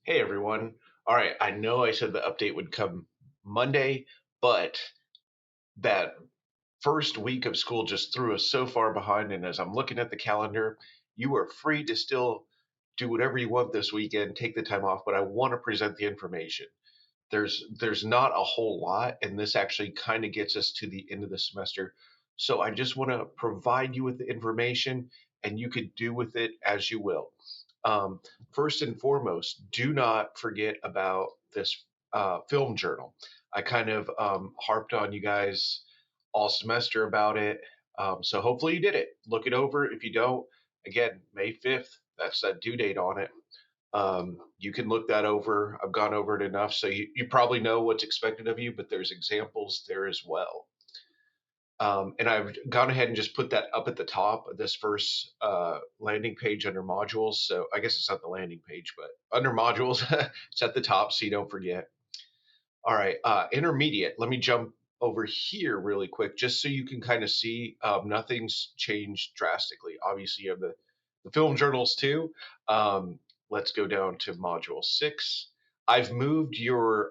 Hey everyone. All right, I know I said the update would come Monday, but that first week of school just threw us so far behind. And as I'm looking at the calendar, you are free to still do whatever you want this weekend, take the time off, but I want to present the information. There's not a whole lot, and this actually kind of gets us to the end of the semester. So I just want to provide you with the information, and you could do with it as you will. Um, First and foremost, do not forget about this film journal. I kind of harped on you guys all semester about it. So hopefully you did it. Look it over. If you don't, again, May 5th, that's that due date on it. You can look that over. I've gone over it enough, so you probably know what's expected of you, but there's examples there as well. And I've gone ahead and just put that up at the top of this first landing page under modules. So I guess it's not the landing page, but under modules, it's at the top so you don't forget. All right, intermediate. Let me jump over here really quick just so you can kind of see nothing's changed drastically. Obviously, you have the film journals too. Let's go down to module 6. I've moved your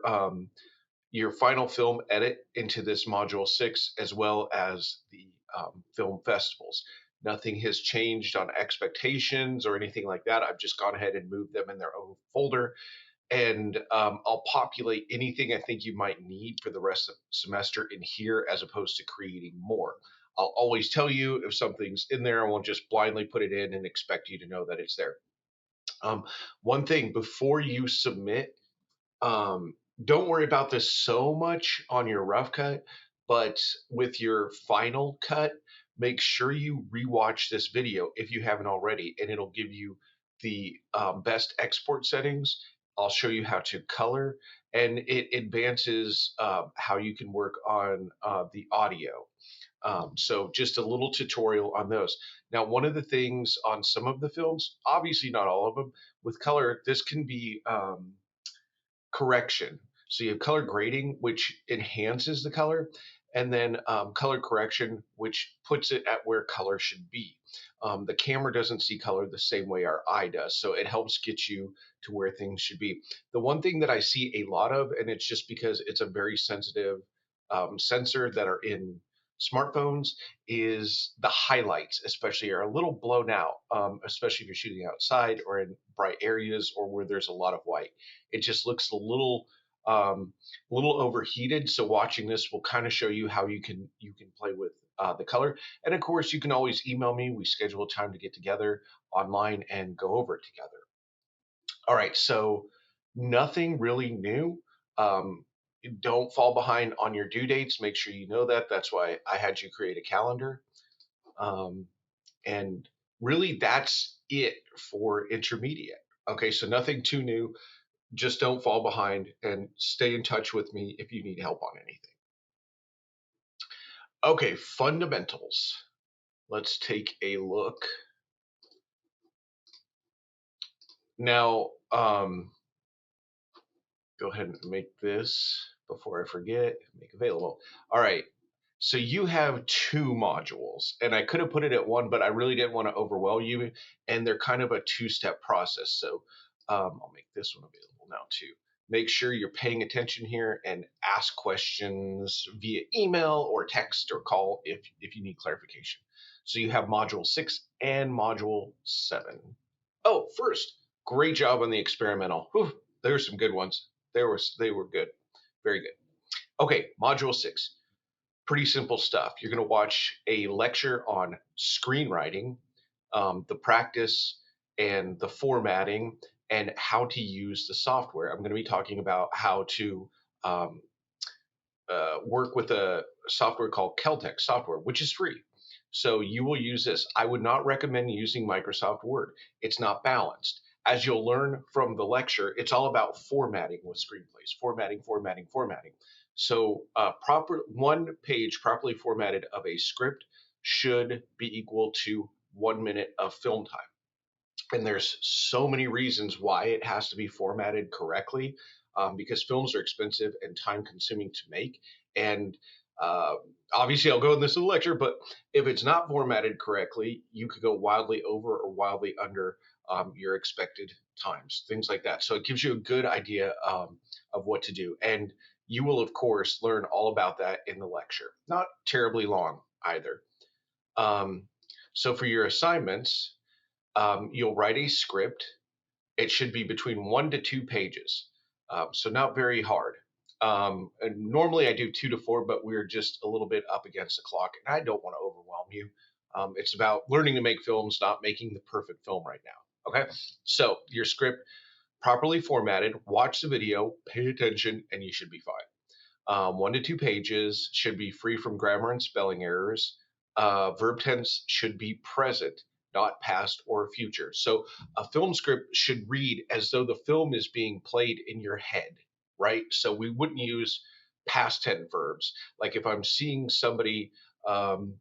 final film edit into this module 6 as well as the film festivals. Nothing has changed on expectations or anything like that. I've just gone ahead and moved them in their own folder, and I'll populate anything I think you might need for the rest of the semester in here as opposed to creating more. I'll always tell you if something's in there. I won't just blindly put it in and expect you to know that it's there. Um, One thing before you submit, um, don't worry about this so much on your rough cut, but with your final cut, make sure you rewatch this video if you haven't already, and it'll give you the best export settings. I'll show you how to color, and it advances how you can work on the audio. So just a little tutorial on those. Now, one of the things on some of the films, obviously not all of them, with color, this can be correction. So you have color grading, which enhances the color, and then color correction, which puts it at where color should be. The camera doesn't see color the same way our eye does, so it helps get you to where things should be. The one thing that I see a lot of, and it's just because it's a very sensitive sensor that are in smartphones, is the highlights, especially, are a little blown out, especially if you're shooting outside or in bright areas or where there's a lot of white. It just looks a little overheated. So watching this will kind of show you how you can play with the color. And of course, you can always email me. We schedule a time to get together online and go over it together. All right, so nothing really new. Um, don't fall behind on your due dates. Make sure you know that. That's why I had you create a calendar. Um, and really, that's it for intermediate. Okay, so nothing too new. Just don't fall behind and stay in touch with me if you need help on anything. Okay, fundamentals. Let's take a look. Now, go ahead and make this before I forget, make available. All right. So you have two modules, and I could have put it at one, but I really didn't want to overwhelm you. And they're kind of a two-step process. So I'll make this one available now too. Make sure you're paying attention here and ask questions via email or text or call if you need clarification. So you have module 6 and module 7. Oh, first, great job on the experimental. Whew, there were some good ones. They were good, very good. Okay, module 6. Pretty simple stuff. You're going to watch a lecture on screenwriting, the practice and the formatting, and how to use the software. I'm going to be talking about how to um, work with a software called Keltex software, which is free. So you will use this. I would not recommend using Microsoft Word. It's not balanced. As you'll learn from the lecture, it's all about formatting with screenplays, formatting, formatting, formatting. So proper one page properly formatted of a script should be equal to 1 minute of film time. And there's so many reasons why it has to be formatted correctly, because films are expensive and time consuming to make. And uh, obviously, I'll go in this in the lecture, but if it's not formatted correctly, you could go wildly over or wildly under your expected times, things like that. So it gives you a good idea of what to do. And you will, of course, learn all about that in the lecture. Not terribly long either. Um, so for your assignments, you'll write a script. It should be between 1 to 2 pages, so not very hard. And normally I do 2 to 4, but we're just a little bit up against the clock, and I don't want to overwhelm you. It's about learning to make films, not making the perfect film right now. Okay, so your script properly formatted, watch the video, pay attention, and you should be fine. 1 to 2 pages should be free from grammar and spelling errors. Verb tense should be present, not past or future. So a film script should read as though the film is being played in your head, right? So we wouldn't use past tense verbs. Like if I'm seeing somebody, um,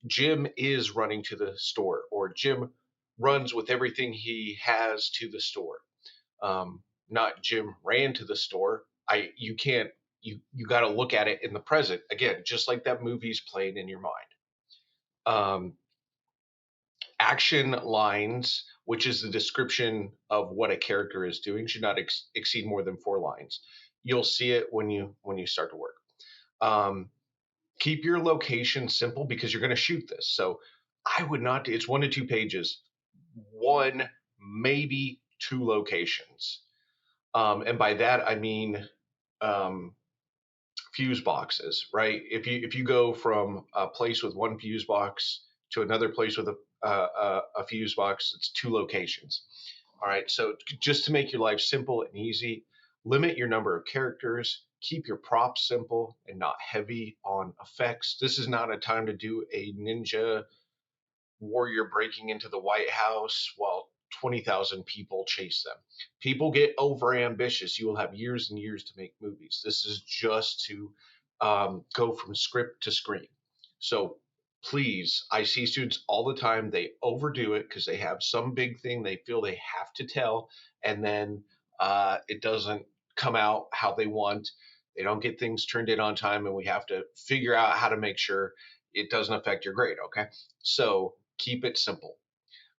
Jim is running to the store, or Jim runs with everything he has to the store. um, Not Jim ran to the store. You can't, you got to look at it in the present again, just like that movie's playing in your mind. Um, Action lines, which is the description of what a character is doing, should not exceed more than 4 lines. You'll see it when you start to work. Um, Keep your location simple because you're going to shoot this. So I would not. It's 1 to 2 pages, one maybe two locations. And by that I mean um, fuse boxes, right? If you go from a place with one fuse box to another place with a fuse box, it's 2 locations. All right, so just to make your life simple and easy, limit your number of characters. Keep your props simple and not heavy on effects. This is not a time to do a ninja warrior breaking into the White House while 20,000 people chase them. People get over ambitious. You will have years and years to make movies. This is just to go from script to screen. So please, I see students all the time, they overdo it because they have some big thing they feel they have to tell, and then it doesn't come out how they want. They don't get things turned in on time, and we have to figure out how to make sure it doesn't affect your grade. Okay. So keep it simple.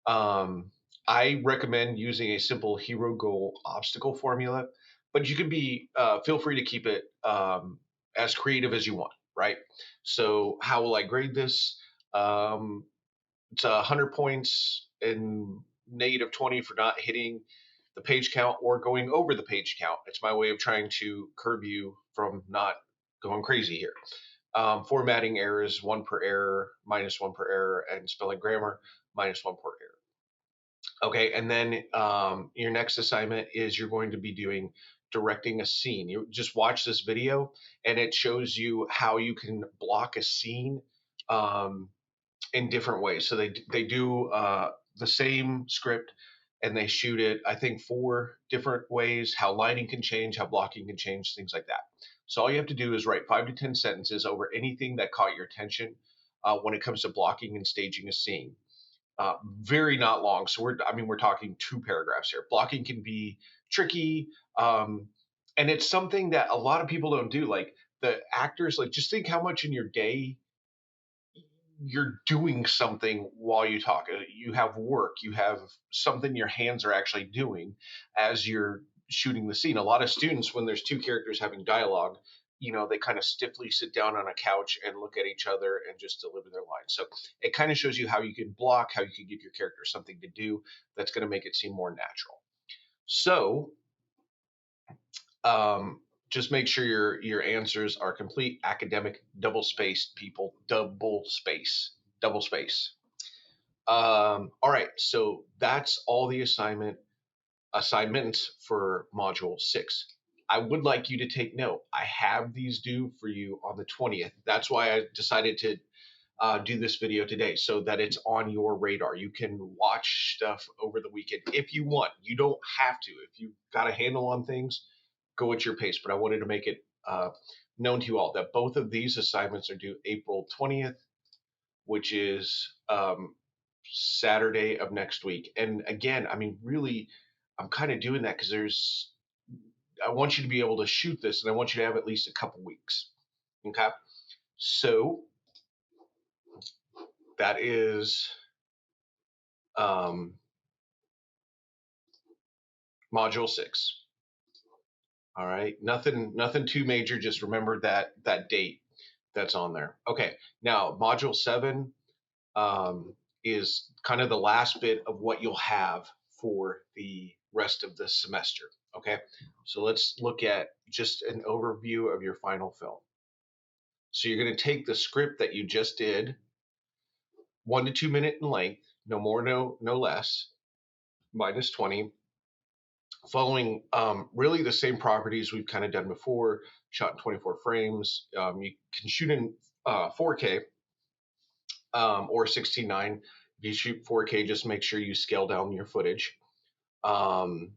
Um, I recommend using a simple hero goal obstacle formula, but you can be feel free to keep it as creative as you want. Right. So how will I grade this? Um, it's 100 points and -20 for not hitting the page count or going over the page count. It's my way of trying to curb you from not going crazy here. Formatting errors, 1 per error, -1 per error, and spelling grammar, -1 per error. Okay, and then your next assignment is you're going to be doing directing a scene. You just watch this video, and it shows you how you can block a scene um, in different ways. So they do the same script and they shoot it, I think, 4 different ways. How lighting can change, how blocking can change, things like that. So all you have to do is write 5 to 10 sentences over anything that caught your attention when it comes to blocking and staging a scene. Very not long. So we're talking 2 paragraphs here. Blocking can be tricky, um, and it's something that a lot of people don't do. Like the actors, like just think how much in your day you're doing something while you talk. You have work, you have something your hands are actually doing as you're shooting the scene. A lot of students, when there's 2 characters having dialogue, they kind of stiffly sit down on a couch and look at each other and just deliver their lines. So it kind of shows you how you can block, how you can give your character something to do that's going to make it seem more natural. So um, just make sure your answers are complete, academic, double spaced, people, double space. All right, so that's all the assignments for Module 6. I would like you to take note. I have these due for you on the 20th. That's why I decided to do this video today, so that it's on your radar. You can watch stuff over the weekend if you want. You don't have to. If you've got a handle on things, go at your pace. But I wanted to make it known to you all that both of these assignments are due April 20th, which is Saturday of next week. And again, I mean, really, I'm kind of doing that because I want you to be able to shoot this, and I want you to have at least a couple weeks. Okay, so that is um, Module 6. All right. Nothing too major. Just remember that date that's on there. Okay. Now, module 7 is kind of the last bit of what you'll have for the rest of the semester. Okay. So let's look at just an overview of your final film. So you're going to take the script that you just did, 1 to 2 minute in length, no more, no less, minus 20, following really the same properties we've kind of done before, shot in 24 frames. You can shoot in 4K or 16:9. If you shoot 4K, just make sure you scale down your footage. Um,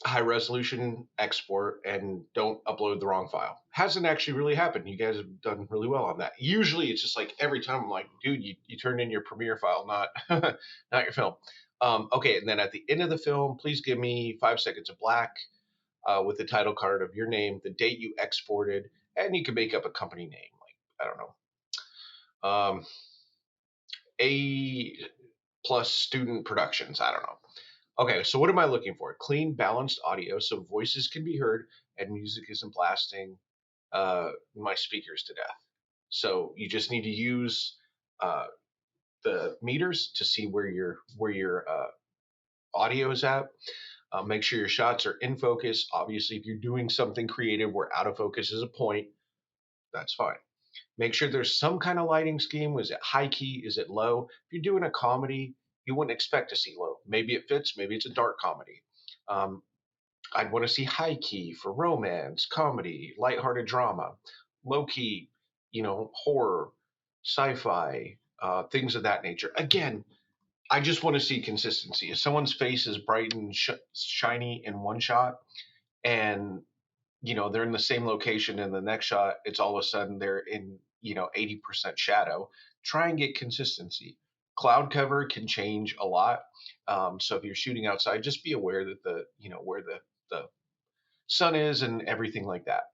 High resolution export, and don't upload the wrong file. Hasn't actually really happened. You guys have done really well on that. Usually it's just like every time I'm like, dude, you turned in your Premiere file, not not your film. Okay, and then at the end of the film, please give me 5 seconds of black with the title card of your name, the date you exported, and you can make up a company name, like I don't know, A plus Student Productions. I don't know. Okay, so what am I looking for? Clean, balanced audio so voices can be heard and music isn't blasting my speakers to death. So you just need to use uh, the meters to see where your audio is at. Make sure your shots are in focus. Obviously, if you're doing something creative where out of focus is a point, that's fine. Make sure there's some kind of lighting scheme. Is it high key? Is it low? If you're doing a comedy, you wouldn't expect to see low. Maybe it fits. Maybe it's a dark comedy. Um, I'd want to see high key for romance, comedy, lighthearted drama, low key, horror, sci-fi, things of that nature. Again, I just want to see consistency. If someone's face is bright and shiny in one shot, and they're in the same location in the next shot, it's all of a sudden they're in 80% shadow. Try and get consistency. Cloud cover can change a lot. So if you're shooting outside, just be aware that where the sun is and everything like that.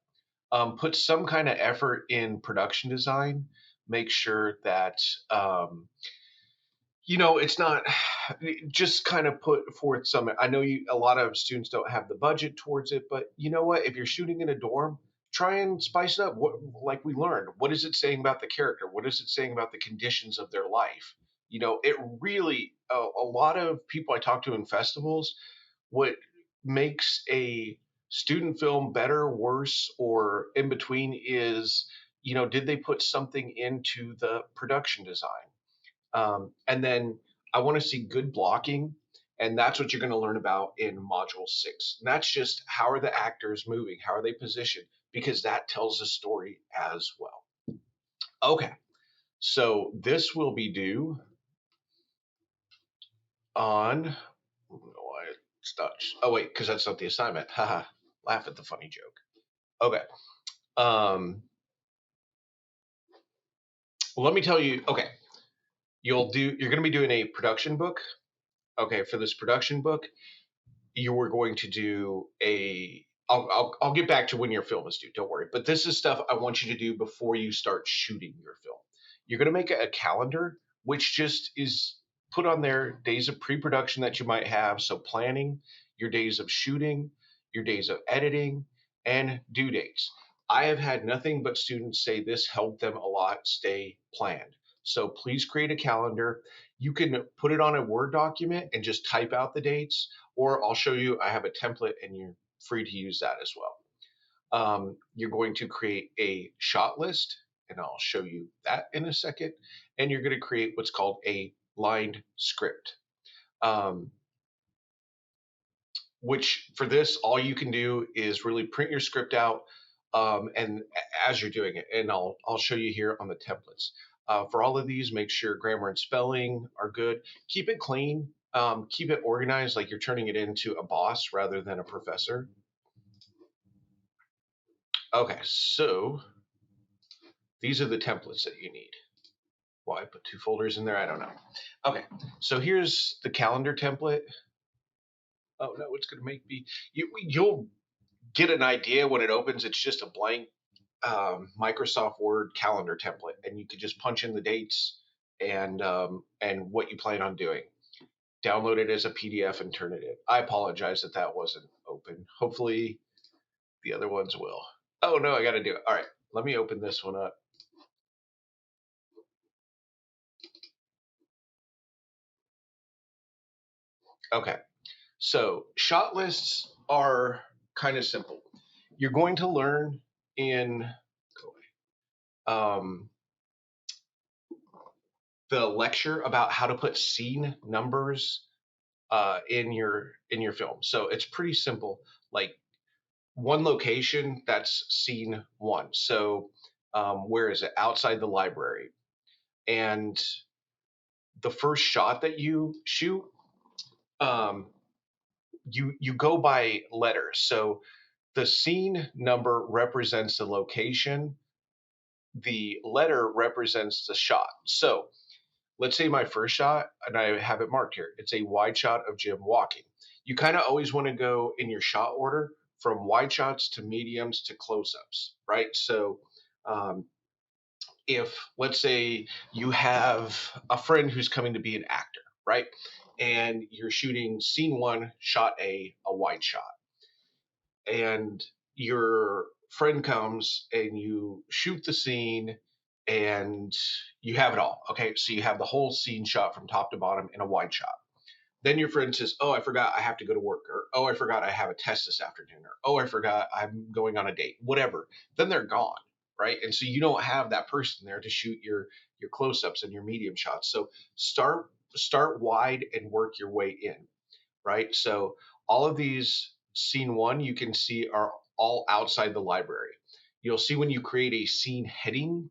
Put some kind of effort in production design. Make sure that it's not just kind of put forth some. I know a lot of students don't have the budget towards it, but you know what? If you're shooting in a dorm, try and spice it up. What, like we learned, what is it saying about the character? What is it saying about the conditions of their life? It really, a lot of people I talk to in festivals, what makes a student film better, worse, or in between is, did they put something into the production design? And then I want to see good blocking. And that's what you're going to learn about in module 6. And that's just how are the actors moving? How are they positioned? Because that tells a story as well. Okay. So this will be due on. It's not. Oh, wait, because that's not the assignment. Haha. Laugh at the funny joke. Okay. Um, well, let me tell you. Okay. You're going to be doing a production book. Okay. For this production book, you were going to do a I'll get back to when your film is due, don't worry, but this is stuff I want you to do before you start shooting your film. You're going to make a calendar which just is put on there days of pre-production that you might have, so planning, your days of shooting, your days of editing, and due dates. I have had nothing but students say this helped them a lot stay planned. So please create a calendar. You can put it on a Word document and just type out the dates, or I'll show you, I have a template and you're free to use that as well. You're going to create a shot list, and I'll show you that in a second. And you're going to create what's called a lined script, um, which for this, all you can do is really print your script out, and as you're doing it, and I'll show you here on the templates. For all of these, make sure grammar and spelling are good. Keep it clean. Keep it organized, like you're turning it into a boss rather than a professor. Okay, so these are the templates that you need. Why I put 2 folders in there, I don't know. Okay, so here's the calendar template. Oh no, it's gonna make me. You'll get an idea when it opens. It's just a blank Microsoft Word calendar template, and you could just punch in the dates and what you plan on doing. download it as a PDF and turn it in. I apologize that that wasn't open. Hopefully the other ones will. Oh no, I got to do it. All right, let me open this one up. Okay, so shot lists are kind of simple. You're going to learn in um, the lecture about how to put scene numbers in your film. So it's pretty simple. Like one location, that's scene one. So where is it? Outside the library. And the first shot that you shoot, um, you go by letters. So the scene number represents the location. The letter represents the shot. So let's say my first shot, and I have it marked here. It's a wide shot of Jim walking. You kind of always want to go in your shot order from wide shots to mediums to close-ups, right? So um, if let's say you have a friend who's coming to be an actor, right? And you're shooting scene one, shot a wide shot, and your friend comes and you shoot the scene and you have it all. Okay, so you have the whole scene shot from top to bottom in a wide shot. Then your friend says, "Oh, I forgot I have to go to work," or "Oh, I forgot I have a test this afternoon," or "Oh, I forgot I'm going on a date," whatever. Then they're gone, right? And so you don't have that person there to shoot your close-ups and your medium shots. So start wide and work your way in, right? So all of these scene one you can see are all outside the library. You'll see when you create a scene heading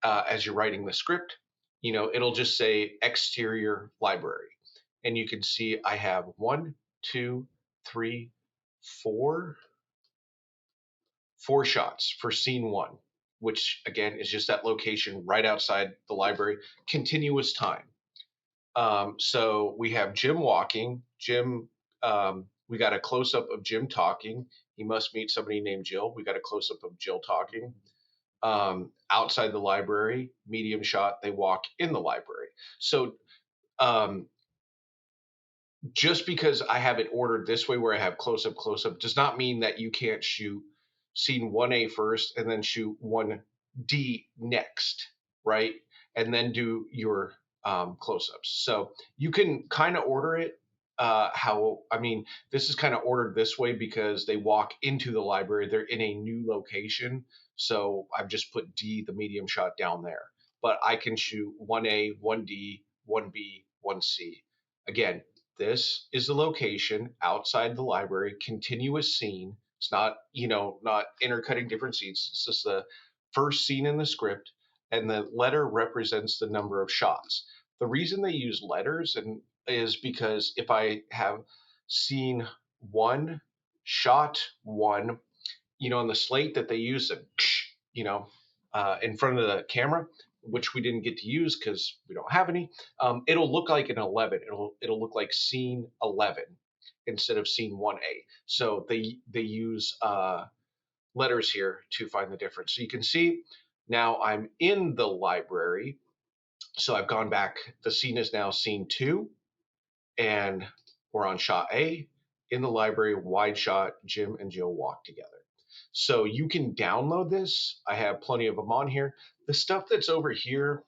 as you're writing the script, it'll just say exterior library. And you can see I have one, two, three, four shots for scene one, which again is just that location right outside the library, continuous time. So we have Jim walking. We got a close up of Jim talking. He must meet somebody named Jill. We got a close up of Jill talking. Outside the library, medium shot, they walk in the library. So um, just because I have it ordered this way where I have close up, does not mean that you can't shoot scene 1A first and then shoot 1D next, right? And then do your close ups. So you can kind of order it. I mean, this is kind of ordered this way because they walk into the library. They're in a new location. So I've just put D, the medium shot, down there. But I can shoot 1A, 1D, 1B, 1C. Again, this is the location outside the library, continuous scene. It's not, not intercutting different scenes. This is the first scene in the script, and the letter represents the number of shots. The reason they use letters and is because if I have scene one, shot one, on the slate that they use, in front of the camera, which we didn't get to use because we don't have any, it'll look like an 11. It'll look like scene 11 instead of scene 1A. So they use letters here to find the difference. So you can see now I'm in the library. So I've gone back. The scene is now scene 2, and we're on shot A. In the library, wide shot, Jim and Jill walk together. So you can download this. I have plenty of them on here. The stuff that's over here,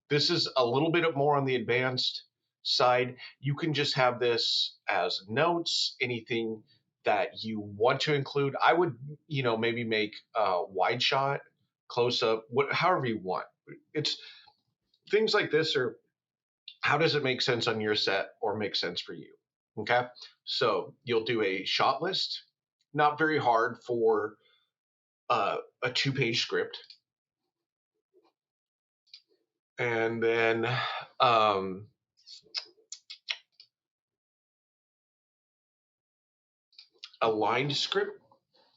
this is a little bit more on the advanced side. You can just have this as notes, anything that you want to include. I would, maybe make a wide shot, close up, however you want. It's things like this are how does it make sense on your set or make sense for you? Okay. So you'll do a shot list, not very hard for a 2-page script. And then a lined script.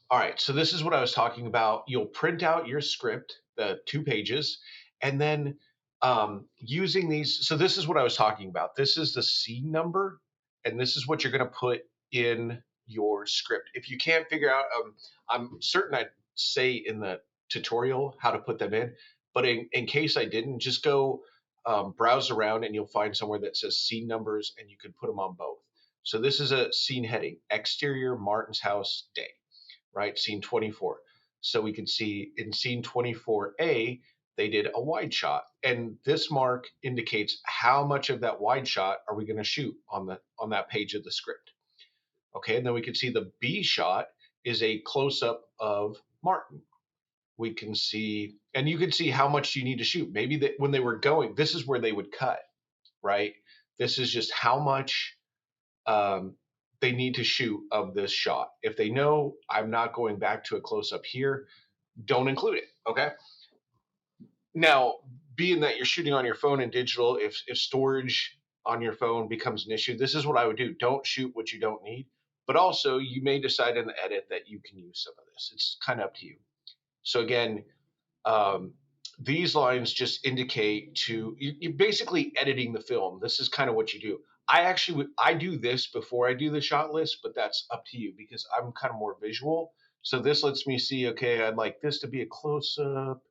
All right, so this is what I was talking about. You'll print out your script, the 2 pages, and then using these. So this is what I was talking about. This is the scene number, and this is what you're going to put in your script. If you can't figure out, I'm certain I'd say in the tutorial how to put them in, but in case I didn't, just go browse around and you'll find somewhere that says scene numbers, and you can put them on both. So this is a scene heading: exterior Martin's house day, right? Scene 24. So we can see in scene 24A, they did a wide shot, and this mark indicates how much of that wide shot are we going to shoot on that page of the script. Okay, and then we can see the B shot is a close up of Martin. We can see, and you can see how much you need to shoot. Maybe that when they were going, this is where they would cut, right? This is just how much um, they need to shoot of this shot. If they know I'm not going back to a close up here, don't include it. Okay. Now, being that you're shooting on your phone and digital, if storage on your phone becomes an issue, this is what I would do. Don't shoot what you don't need. But also, you may decide in the edit that you can use some of this. It's kind of up to you. So again, um, these lines just indicate you're basically editing the film. This is kind of what you do. I do this before I do the shot list, but that's up to you because I'm kind of more visual. So this lets me see, okay, I'd like this to be a close up,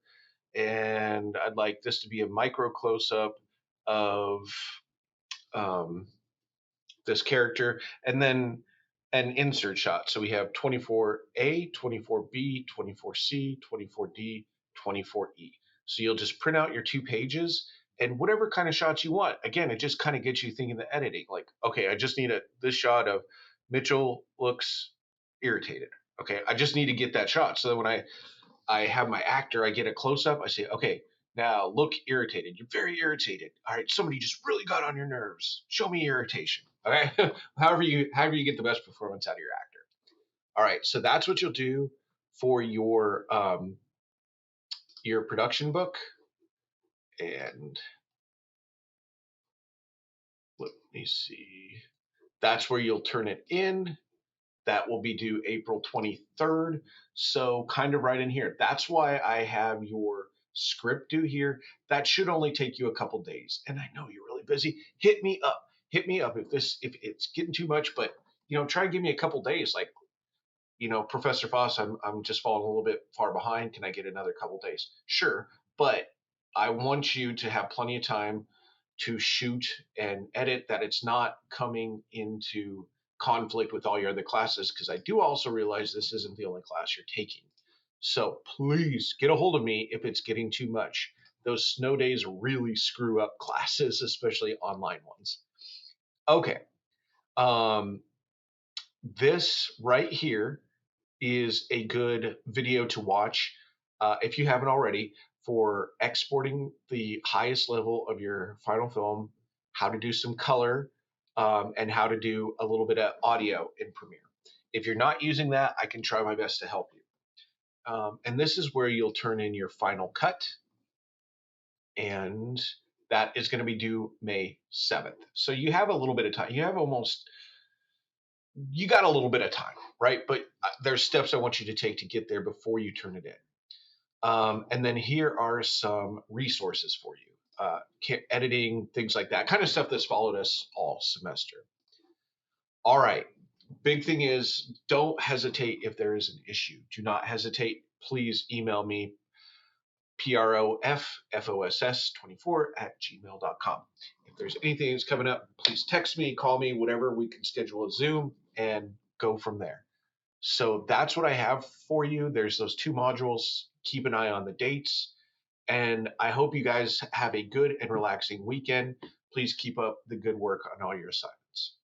and I'd like this to be a micro close up of um, this character, and then an insert shot. So we have 24A, 24B, 24C, 24D, 24E. So you'll just print out your 2 pages and whatever kind of shots you want. Again, it just kind of gets you thinking the editing. Like, okay, I just need this shot of Mitchell looks irritated. Okay, I just need to get that shot. So that when I have my actor, I get a close up. I say, okay, now look irritated. You're very irritated. All right, somebody just really got on your nerves. Show me irritation. Okay, however you get the best performance out of your actor. All right, so that's what you'll do for your production book. And let me see. That's where you'll turn it in. That will be due April 23rd. So kind of right in here. That's why I have your script due here. That should only take you a couple days. And I know you're really busy. Hit me up. Hit me up if it's getting too much, but try and give me a couple days. Like, Professor Foss, I'm just falling a little bit far behind. Can I get another couple days? Sure. But I want you to have plenty of time to shoot and edit, that it's not coming into conflict with all your other classes, because I do also realize this isn't the only class you're taking. So please get a hold of me if it's getting too much. Those snow days really screw up classes, especially online ones. Okay. This right here is a good video to watch if you haven't already, for exporting the highest level of your final film, how to do some color, and how to do a little bit of audio in Premiere. If you're not using that, I can try my best to help you. And this is where you'll turn in your final cut, and that is going to be due May 7th. So you have a little bit of time. You got a little bit of time, right? But there's steps I want you to take to get there before you turn it in. And then here are some resources for you. Editing, things like that, kind of stuff that's followed us all semester. All right. Big thing is, don't hesitate if there is an issue. Do not hesitate. Please email me, proffoss24@gmail.com. If there's anything that's coming up, please text me, call me, whatever. We can schedule a Zoom and go from there. So that's what I have for you. There's those 2 modules. Keep an eye on the dates. And I hope you guys have a good and relaxing weekend. Please keep up the good work on all your assignments.